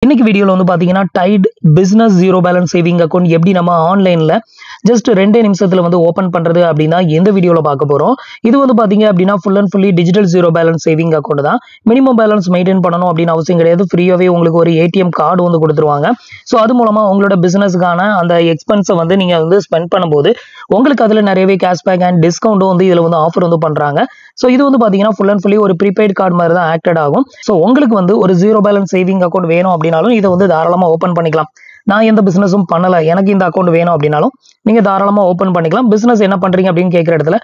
இன்னைக்கு வீடியோல வந்து பாத்தீங்கன்னா Tide business zero balance saving account எப்படி நம்ம ஆன்லைன்ல ஜஸ்ட் 2 நிமிஷத்துல வந்து ஓபன் பண்றது அப்படின்னா எந்த வீடியோல பார்க்க போறோம். இது வந்து பாத்தீங்க அப்படின்னா full and fully digital zero balance saving account தான். மினிமம் பேலன்ஸ் மெயின்டைன் பண்ணணும் அப்படின்னு அவசியம் கிடையாது. ஃப்ரீயாவே உங்களுக்கு ஒரு ஏடிஎம் கார்டு வந்து கொடுத்துருவாங்க. ஸோ அது மூலமா உங்களோட பிசினஸ்க்கான அந்த எக்ஸ்பென்ஸை வந்து நீங்க வந்து ஸ்பெண்ட் பண்ணும்போது உங்களுக்கு அதுல நிறையவே கேஷ்பேக் அண்ட் டிஸ்கவுண்டும் வந்து இதுல வந்து ஆஃபர் வந்து பண்றாங்க. ஸோ இது வந்து பாத்தீங்கன்னா ஃபுல் அண்ட் ஃபுல்லி ஒரு ப்ரீபெய்ட் கார்டு மாதிரி தான் ஆக்டட் ஆகும். ஸோ உங்களுக்கு வந்து ஒரு ஜீரோ பேலன்ஸ் சேவிங் அக்கௌண்ட் வேணும் அப்படின்னாலும் இதை வந்து தாராளமா ஓபன் பண்ணிக்கலாம். நான் எந்த பிசினஸும் பண்ணல, எனக்கு இந்த அக்கௌண்ட் வேணும் அப்படின்னாலும் நீங்க தாராளமா ஓபன் பண்ணிக்கலாம். பிசினஸ் என்ன பண்றீங்க அப்படின்னு கேட்கிற இடத்துல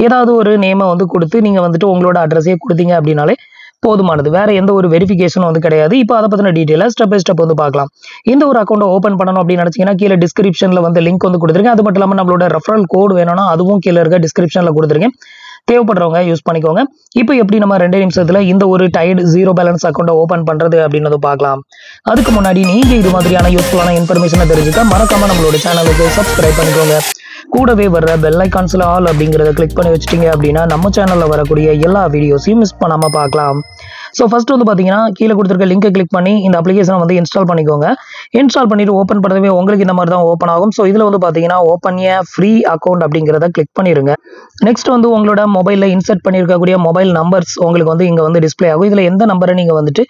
ஏதாவது ஒரு நேமை வந்து கொடுத்து நீங்க வந்துட்டு உங்களோட அட்ரஸே கொடுத்தீங்க அப்படின்னாலே போதுமானது. வேற எந்த ஒரு வெரிஃபிகேஷனும் வந்து கிடையாது. இப்போ அதை பத்தின டீட்டெயிலாக ஸ்டெப் பை ஸ்டெப் வந்து பார்க்கலாம். இந்த ஒரு அக்கௌண்ட்டை ஓப்பன் பண்ணணும் அப்படின்னு நினைச்சீங்கன்னா கீழே டிஸ்கிரிப்ஷன்ல வந்து லிங்க் வந்து கொடுத்துருக்கேன். அது மட்டும் இல்லாமல் நம்மளோட ரெஃபரல் கோட் வேணும்னா அதுவும் கீழே இருக்க டிஸ்கிரிப்ஷன்ல கொடுத்துருக்கேன். தேவைப்படுறவங்க யூஸ் பண்ணிக்கோங்க. இப்போ எப்படி நம்ம 2 நிமிஷத்துல இந்த ஒரு டைட் ஜீரோ பேலன்ஸ் அக்கௌண்ட்டை ஓபன் பண்றது அப்படின்னு பார்க்கலாம். அதுக்கு முன்னாடி நீங்க இது மாதிரியான யூஸ்ஃபுல்லான இன்ஃபர்மேஷனை தெரிஞ்சுக்க மறக்காம நம்மளோட சேனலுக்கு சப்ஸ்கிரைப் பண்ணிக்கோங்க. கூடவே வர்ற பெல் ஐகான்ஸ்ல ஆல் அப்படிங்கறத கிளிக் பண்ணி வச்சிட்டீங்க அப்படின்னா நம்ம சேனல்ல வரக்கூடிய எல்லா வீடியோஸையும் மிஸ் பண்ணாம பார்க்கலாம். ஸோ ஃபர்ஸ்ட் வந்து பாத்தீங்கன்னா கீழே கொடுத்துருக்க லிங்கை கிளிக் பண்ணி இந்த அப்ளிகேஷனை வந்து இன்ஸ்டால் பண்ணிக்கோங்க. இன்ஸ்டால் பண்ணிட்டு ஓப்பன் பண்ணவே உங்களுக்கு இந்த மாதிரி தான் ஓப்பன் ஆகும். ஸோ இதுல வந்து பாத்தீங்கன்னா ஓப்பன் ஏ ஃப்ரீ அக்கௌண்ட் அப்படிங்கிறத கிளிக் பண்ணிருங்க. நெக்ஸ்ட் வந்து உங்களோட மொபைல்ல இன்சர்ட் பண்ணியிருக்கக்கூடிய மொபைல் நம்பர்ஸ் உங்களுக்கு வந்து இங்க வந்து டிஸ்பிளே ஆகும். இதுல எந்த நம்பரை நீங்க வந்துட்டு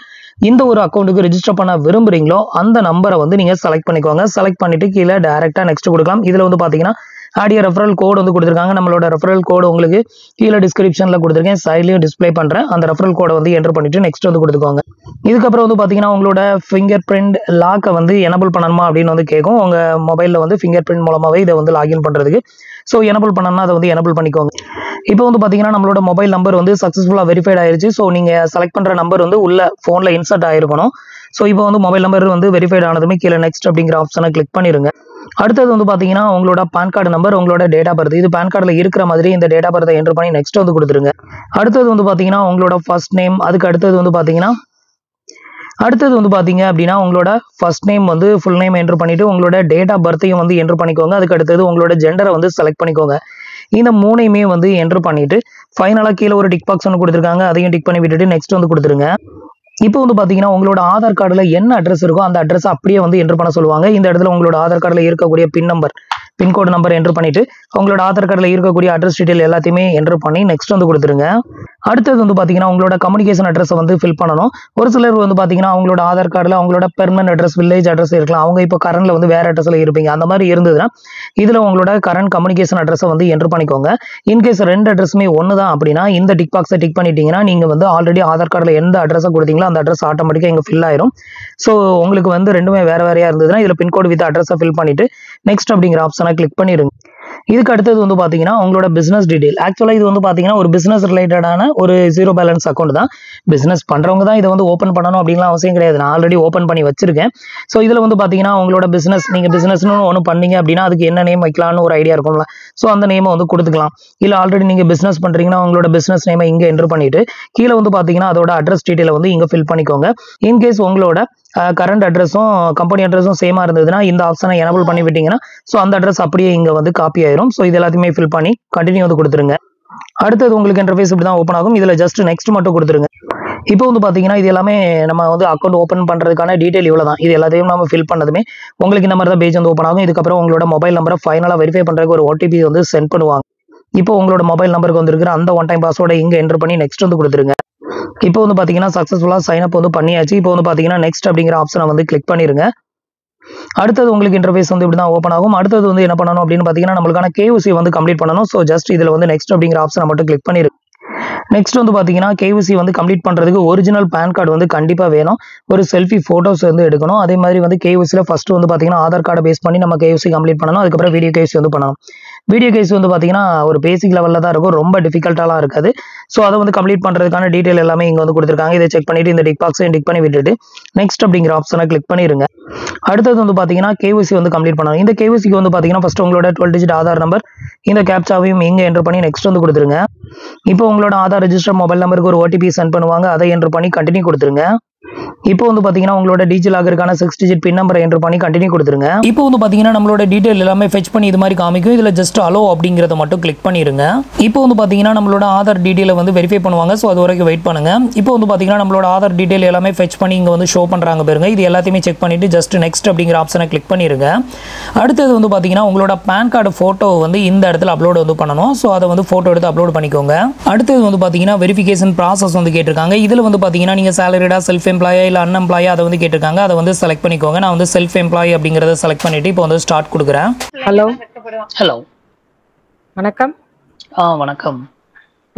இந்த ஒரு அக்கௌண்ட்டுக்கு ரெஜிஸ்டர் பண்ண விரும்புறீங்களோ அந்த நம்பரை வந்து நீங்க செலக்ட் பண்ணிக்கோங்க. செலக்ட் பண்ணிட்டு கீழே டைரக்டா நெக்ஸ்ட் கொடுக்கலாம். இதுல வந்து பாத்தீங்கன்னா ஆடியோ ரெஃபரல் கோட் வந்து கொடுத்துருக்காங்க. நம்மளோட ரெஃபரல் கோடு உங்களுக்கு கீழே டிஸ்கிரிப்ஷன்ல கொடுத்துருக்கேன், சைட்லயும் டிஸ்பிளே பண்றேன். அந்த ரெஃபரல் கோடை வந்து என்டர் பண்ணிட்டு நெக்ஸ்ட் வந்து கொடுத்துக்கோங்க. இதுக்கப்புறம் வந்து பாத்தீங்கன்னா உங்களோட ஃபிங்கர் பிரிண்ட் லாக்கை வந்து எனபிள் பண்ணணுமா அப்படின்னு வந்து கேட்கும். உங்க மொபைல்ல வந்து ஃபிங்கர் பிரிண்ட் மூலமாவே இதை வந்து லாகின் பண்றதுக்கு. ஸோ எனபிள் பண்ணணும்னா அதை வந்து எனபிள் பண்ணிக்கோங்க. இப்போ வந்து பாத்தீங்கன்னா நம்மளோட மொபைல் நம்பர் வந்து சக்சஸ்ஃபுல்லா வெரிஃபைட் ஆயிருச்சு. ஸோ நீங்க செலக்ட் பண்ற நம்பர் வந்து உள்ள போன்ல இன்சர்ட் ஆயிருக்கணும். ஸோ இப்போ வந்து மொபைல் நம்பர் வந்து வெரிஃபைட் ஆனதுமே கீழே நெக்ஸ்ட் அப்படிங்கிற ஆப்ஷனை கிளிக் பண்ணிருங்க. அடுத்தது வந்து பாத்தீங்கன்னா உங்களோட பான் கார்டு நம்பர், உங்களோட டேட் ஆஃப் பர்த், இது பான் கார்டுல இருக்கிற மாதிரி இந்த டேட் ஆஃப் பர்த்தை என்டர் பண்ணி நெக்ஸ்ட் வந்து கொடுத்துருங்க. அடுத்தது வந்து பாத்தீங்கன்னா உங்களோட ஃபர்ஸ்ட் நேம், அதுக்கு அடுத்தது வந்து பாத்தீங்க அப்படின்னா உங்களோட ஃபர்ஸ்ட் நேம் வந்து ஃபுல் நேம் என்டர் பண்ணிட்டு உங்களோட டேட் ஆஃப் பர்த்தையும் வந்து என்டர் பண்ணிக்கோங்க. அதுக்கு அடுத்தது உங்களோட ஜெண்டரை வந்து செலக்ட் பண்ணிக்கோங்க. இந்த 3ஐயுமே வந்து என்டர் பண்ணிட்டு ஃபைனலா கீழே ஒரு டிக் பாக்ஸ் ஒன்று கொடுத்துருக்காங்க, அதையும் டிக் பண்ணி விட்டுட்டு நெக்ஸ்ட் வந்து கொடுத்துருங்க. இப்போ வந்து பாத்தீங்கன்னா உங்களோட ஆதார் கார்டுல என்ன அட்ரஸ் இருக்கோ அந்த அட்ரஸ் அப்படியே வந்து என்டர் பண்ண சொல்லுவாங்க. இந்த இடத்துல உங்களோட ஆதார் கார்டுல இருக்கக்கூடிய பின்கோடு நம்பர் என்டர் பண்ணிட்டு உங்களோட ஆதார் கார்டுல இருக்கக்கூடிய அட்ரஸ் டீடைல் எல்லாத்தையுமே என்டர் பண்ணி நெக்ஸ்ட் வந்து கொடுத்துருங்க. அடுத்தது வந்து பாத்தீங்கன்னா உங்களோட கம்யூனிகேஷன் அட்ரஸ் வந்து ஃபில் பண்ணணும். ஒரு சிலர் வந்து பாத்தீங்கன்னா அவங்களோட ஆதார் கார்டுல அவங்களோட பெர்மனன்ட் அட்ரஸ், வில்லேஜ் அட்ரஸ் இருக்கலாம். அவங்க இப்போ கரண்ட்ல வந்து வேற அட்ரஸ்ல இருப்பீங்க. அந்த மாதிரி இருந்ததுன்னா இதுல உங்களோட கரண்ட் கம்யூனிகேஷன் அட்ரஸை வந்து என்டர் பண்ணிக்கோங்க. இன்கேஸ் 2 அட்ரஸுமே ஒன்று தான் அப்படின்னா இந்த டிக் பாக்ஸை டிக் பண்ணிட்டீங்கன்னா நீங்க வந்து ஆல்ரெடி ஆதார் கார்டுல எந்த அட்ரஸை கொடுத்தீங்களோ அந்த அட்ரஸ் ஆட்டோமேட்டிக்கா இங்க ஃபில் ஆயிரும். ஸோ உங்களுக்கு வந்து ரெண்டுமே வேற வேறையா இருந்ததுன்னா இதுல பின்கோடு வித் அட்ரஸை ஃபில் பண்ணிட்டு நெக்ஸ்ட் அப்படிங்கிற ஆப்ஷனை கிளிக் பண்ணிருங்க. இதுக்கு அடுத்தது வந்து பாத்தீங்கன்னா உங்களோட பிசினஸ் டீடைல். ஆக்சுவலா இது வந்து பாத்தீங்கன்னா ஒரு பிசினஸ் ரிலேட்டடான ஒரு ஜீரோ பேலன்ஸ் அக்கௌண்ட் தான். பிசினஸ் பண்றவங்க தான் இதை வந்து ஓபன் பண்ணணும் அப்படின்லாம் அவசியம் கிடையாது. நான் ஆல்ரெடி ஓபன் பண்ணி வச்சிருக்கேன். ஸோ இதுல வந்து பாத்தீங்கன்னா உங்களோட பிசினஸ், நீங்க பிசினஸ்னு ஒன்று பண்ணீங்க அப்படின்னா அதுக்கு என்ன நேம் வைக்கலாம்னு ஒரு ஐடியா இருக்கும்ல. ஸோ அந்த நேமை வந்து கொடுத்துக்கலாம். இல்ல ஆல்ரெடி நீங்க பிசினஸ் பண்றீங்கன்னா உங்களோட பிசினஸ் நேமை இங்க என்டர் பண்ணிட்டு கீழே வந்து பாத்தீங்கன்னா அதோட அட்ரஸ் டீடைலை வந்து இங்க ஃபில் பண்ணிக்கோங்க. இன்கேஸ் உங்களோட கரண்ட் அட்ரஸும் கம்பெனி அட்ரஸும் சேமா இருந்ததுன்னா இந்த ஆப்ஷனை எனபிள் பண்ணி விட்டீங்கன்னா ஸோ அந்த அட்ரஸ் அப்படியே இங்க வந்து காப்பி ஆயிரும். ஸோ இது எல்லாத்தையுமே ஃபில் பண்ணி கண்டினியூ வந்து கொடுத்துருங்க. அடுத்தது உங்களுக்கு இன்டர்ஃபேஸ் இப்படி தான் ஓப்பன் ஆகும். இதுல ஜஸ்ட் நெக்ஸ்ட் மட்டும் கொடுத்துருங்க. இப்போ வந்து பாத்தீங்கன்னா இது எல்லாமே நம்ம வந்து அக்கௌண்ட் ஓப்பன் பண்றதுக்கான டீடைல் இவ்வளவுதான். இது எல்லாத்தையும் நம்ம ஃபில் பண்ணதுமே உங்களுக்கு இந்த மாதிரி தான் பேஜ் வந்து ஓப்பன் ஆகும். இதுக்கப்புறம் உங்களோட மொபைல் நம்பரை ஃபைனலா வெரிஃபை பண்றதுக்கு ஒரு ஓடிபி வந்து சென்ட் பண்ணுவாங்க. இப்போ உங்களோட மொபைல் நம்பருக்கு வந்துருக்கிற அந்த ஒன் டைம் பாஸ்வேர்டை இங்க என்டர் பண்ணி நெக்ஸ்ட் வந்து கொடுத்துருங்க. இப்போ வந்து பாத்தீங்கன்னா சக்சஸ்ஃபுல்லா சைன் அப் வந்து பண்ணியாச்சு. இப்போ வந்து பாத்தீங்கன்னா நெக்ஸ்ட் அப்படிங்கிற ஆப்ஷனை வந்து கிளிக் பண்ணிருங்க. அடுத்தது உங்களுக்கு இன்டர்ஃபேஸ் வந்து இப்படி தான் ஓப்பன் ஆகும். அடுத்தது வந்து என்ன பண்ணணும் அப்படின்னு பாத்தீங்கன்னா நம்மளுக்கான KYC வந்து கம்ப்ளீட் பண்ணணும். ஸோ ஜஸ்ட் இதுல வந்து நெக்ஸ்ட் அப்படிங்கிற ஆப்ஷனை மட்டும் கிளிக் பண்ணிருங்க. நெக்ஸ்ட் வந்து பாத்தீங்கன்னா KYC வந்து கம்ப்ளீட் பண்றதுக்கு ஒரிஜினல் பேன் கார்டு வந்து கண்டிப்பா வேணும். ஒரு செல்ஃபி போட்டோஸ் வந்து எடுக்கணும். அதே மாதிரி வந்து KYCல ஃபர்ஸ்ட் வந்து பாத்தீங்கன்னா ஆதார் கார்டை பேஸ் பண்ணி நம்ம KYC கம்ப்ளீட் பண்ணணும். அதுக்கப்புறம் வீடியோ KYC வந்து பண்ணணும். வீடியோ KYC வந்து பாத்தீங்கன்னா ஒரு பேசிக் லெவல்ல தான் இருக்கும், ரொம்ப டிஃபிகல்ட்டாலாம் இருக்காது. ஸோ அதை வந்து கம்ப்ளீட் பண்றதுக்கான டீடைல் எல்லாமே இங்க வந்து கொடுத்துருக்காங்க. இதை செக் பண்ணிட்டு இந்த டிக் பாக்ஸையும் டிக் பண்ணி விட்டுட்டு நெக்ஸ்ட் அப்படிங்கிற ஆப்ஷனை கிளிக் பண்ணிருங்க. அடுத்தது வந்து பாத்தீங்கன்னா KYC வந்து கம்ப்ளீட் பண்ணணும். இந்த KYCக்கு வந்து பாத்தீங்கன்னா ஃபர்ஸ்ட் உங்களோட 12 டிஜிட் ஆதார் நம்பர், இந்த கேப்சாவையும் இங்க என்டர் பண்ணி நெக்ஸ்ட் வந்து கொடுத்துருங்க. இப்போ உங்களோட ஆதார் ரெஜிஸ்டர் மொபைல் நம்பருக்கு ஒரு OTP சென்ட் பண்ணுவாங்க, அதை என்டர் பண்ணி கண்டினியூ கொடுத்துருங்க. இப்போ வந்து பாத்தீங்கன்னா உங்களோட டிஜி லாகருக்கான 6 டிஜிட் பின் நம்பரை என்டர் பண்ணி கண்டினியூ கொடுத்துருங்க. இப்போ வந்து பாத்தீங்கன்னா நம்மளோட டீடைல் எல்லாமே ஃபெச் பண்ணி இது மாதிரி காமிக்கும். இதுல ஜஸ்ட் அலோ அப்படிங்கறத மட்டும் கிளிக் பண்ணிருங்க. இப்போ வந்து பாத்தீங்கன்னா நம்மளோட ஆதார் டீடைலை வந்து வெரிஃபை பண்ணுவாங்க. சோ அது வரைக்கும் வெயிட் பண்ணுங்க. இப்போ வந்து பாத்தீங்கன்னா நம்மளோட ஆதார் டீடைல் எல்லாமே ஃபெச் பண்ணி இங்க வந்து ஷோ பண்றாங்க பாருங்க. இது எல்லாத்தையுமே செக் பண்ணிட்டு ஜஸ்ட் நெக்ஸ்ட் அப்படிங்கிற ஆப்ஷனை கிளிக் பண்ணிருங்க. அடுத்தது வந்து பாத்தீங்கன்னா உங்களோட பான் கார்டு போட்டோ வந்து இந்த இடத்துல அப்லோட் வந்து பண்ணணும். சோ அதை வந்து போட்டோ எடுத்து அப்லோட் பண்ணிக்கோங்க. அடுத்தது வந்து பாத்தீங்கன்னா வெரிஃபிகேஷன் ப்ராசஸ் வந்து கேட்டிருக்காங்க. இதுல வந்து பாத்தீங்கன்னா நீங்க சாலரிடா, செல்ஃப் எம்ப்ளாயா இல்ல அன்எம்ப்ளாயா அதை வந்து கேட்டிருக்காங்க. அதை வந்து செலக்ட் பண்ணிக்கோங்க. நான் வந்து செல்ஃப் எம்ப்ளாயி அப்படிங்கறத செலக்ட் பண்ணிட்டு இப்போ வந்து ஸ்டார்ட் கொடுக்குறேன். ஹலோ வணக்கம். வணக்கம்.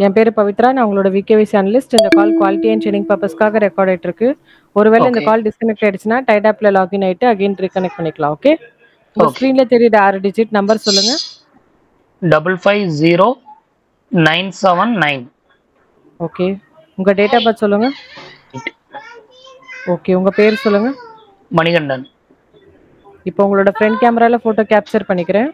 என் பேரு பவித்ரா. நான் உங்களோட விகேவிசி அனலிஸ்ட். இந்த கால் குவாலிட்டி அண்ட் ட்ரெய்னிங் பர்பஸ்க்காக ரெக்கார்ட் ஆயிட்டு இருக்கு. ஒருவேளை இந்த கால் டிஸ்கனெக்ட் ஆயிடுச்சுன்னா டைட் ஆப்ல லாகின் ஆயிட்டு அகைன் ரீகனெக்ட் பண்ணிக்கலாம். ஓகே. உங்க ஸ்கிரீன்ல தெரியுற 6 டிஜிட் நம்பர் சொல்லுங்க. 550979. ஓகே. உங்க டேட் ஆஃப் பர்த் சொல்லுங்க. ஓகே. உங்க பேர் சொல்லுங்க. மணிகண்டன். இப்போ உங்களோட ஃப்ரண்ட் கேமரால போட்டோ கேப்சர் பண்ணிக்கிறேன்.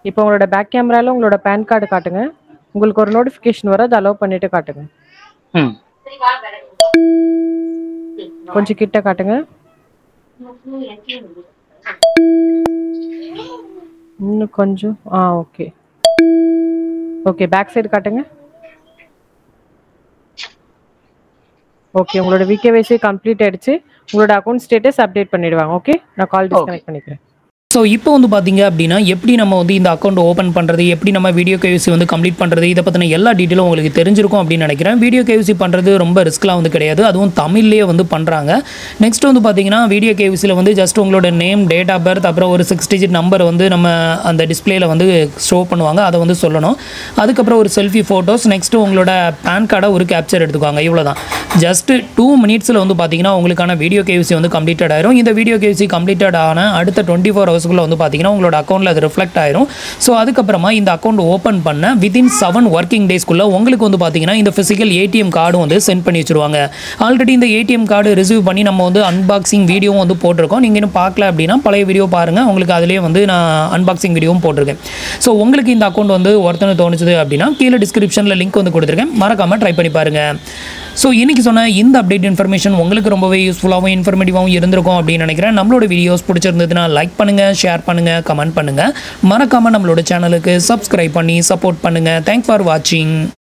இப்போ உங்களோட பேக் கேமரால உங்களோட பான் கார்டு காட்டுங்க. உங்களுக்கு ஒரு நோட்டிஃபிகேஷன் வரும். அதை அலோவ் பண்ணிட்டு காட்டுங்க. கொஞ்சம் கிட்ட காட்டுங்க. இன்னும் கொஞ்சம். ஓகே. ஓகே. பேக் சைடு காட்டுங்க. ஓகே. உங்களோட விகேவிசி கம்ப்ளீட் ஆயிடுச்சு. உங்களோட அக்கௌண்ட் ஸ்டேட்டஸ் அப்டேட் பண்ணிடுவாங்க. ஓகே. நான் கால் டிஸ்கனெக்ட் பண்ணிக்கிறேன். ஸோ இப்போ வந்து பார்த்தீங்க அப்படின்னா எப்படி நம்ம வந்து இந்த அக்கௌண்ட் ஓப்பன் பண்ணுறது, எப்படி நம்ம வீடியோ கேவிசி வந்து கம்ப்ளீட் பண்ணுறது, இதை பற்றின எல்லா டீட்டெயிலும் உங்களுக்கு தெரிஞ்சிருக்கும் அப்படின்னு நினைக்கிறேன். வீடியோ கேவிசி பண்ணுறது ரொம்ப ரிஸ்க்லாம் வந்து கிடையாது. அதுவும் தமிழ்லேயே வந்து பண்ணுறாங்க. நெக்ஸ்ட் வந்து பார்த்தீங்கன்னா வீடியோ கேவிசியில் வந்து ஜஸ்ட் உங்களோட நேம், டேட் ஆஃப் பர்த், அப்புறம் ஒரு 6 டிஜிட் நம்பர் வந்து நம்ம அந்த டிஸ்பிளேல வந்து ஷோ பண்ணுவாங்க. அதை வந்து சொல்லணும். அதுக்கப்புறம் ஒரு செல்ஃபி ஃபோட்டோஸ், நெக்ஸ்ட்டு உங்களோட பேன் கார்டை ஒரு கேப்சர் எடுத்துக்குவாங்க. இவ்வளோ தான். ஜஸ்ட் 2 மினிட்ஸில் வந்து பார்த்தீங்கன்னா உங்களுக்கான வீடியோ கேவிசி வந்து கம்ப்ளீட்டட் ஆயிரும். இந்த வீடியோ கேவிசி கம்ப்ளீட்டட் ஆன அடுத்த 24 ஹவர்ஸ்க்குள்ள வந்து பார்த்தீங்கன்னா உங்களோட அக்கௌண்ட்டில் அது ரிஃப்ளெக்ட் ஆயிரும். ஸோ அதுக்கப்புறமா இந்த அக்கௌண்ட் ஓப்பன் பண்ண வித்தின் 7 ஒர்க்கிங் டேஸ்க்குள்ள உங்களுக்கு வந்து பார்த்தீங்கன்னா இந்த ஃபிசிக்கல் ஏடிஎம் கார்டும் வந்து சென்ட் பண்ணி வச்சுருவாங்க. ஆல்ரெடி இந்த ஏடிஎம் கார்டு ரிசீவ் பண்ணி நம்ம வந்து அன்பாக்சிங் வீடியோவும் வந்து போட்டிருக்கோம். நீங்கள் இன்னும் பார்க்கல அப்படின்னா பழைய வீடியோ பாருங்கள். உங்களுக்கு அதிலேயே வந்து நான் அன்பாக்சிங் வீடியோவும் போட்டிருக்கேன். ஸோ உங்களுக்கு இந்த அக்கௌண்ட் வந்து ஒருத்தனை தோணுச்சுது அப்படின்னா கீழே டிஸ்கிரிப்ஷனில் லிங்க் வந்து கொடுத்துருக்கேன். மறக்காமல் ட்ரை பண்ணி பாருங்கள். ஸோ இன்றைக்கி சொன்ன இந்த அப்டேட் இன்ஃபர்மேஷன் உங்களுக்கு ரொம்பவே யூஸ்ஃபுல்லாகவும் இன்ஃபர்மேட்டிவாகவும் இருந்திருக்கும் அப்படின்னு நினைக்கிறேன். நம்மளோட வீடியோஸ் பிடிச்சிருந்ததுன்னா லைக் பண்ணுங்கள், ஷேர் பண்ணுங்கள், கமெண்ட் பண்ணுங்கள். மறக்காமல் நம்மளோட சேனலுக்கு சப்ஸ்கிரைப் பண்ணி சப்போர்ட் பண்ணுங்கள். தேங்க்ஸ் ஃபார் வாட்சிங்.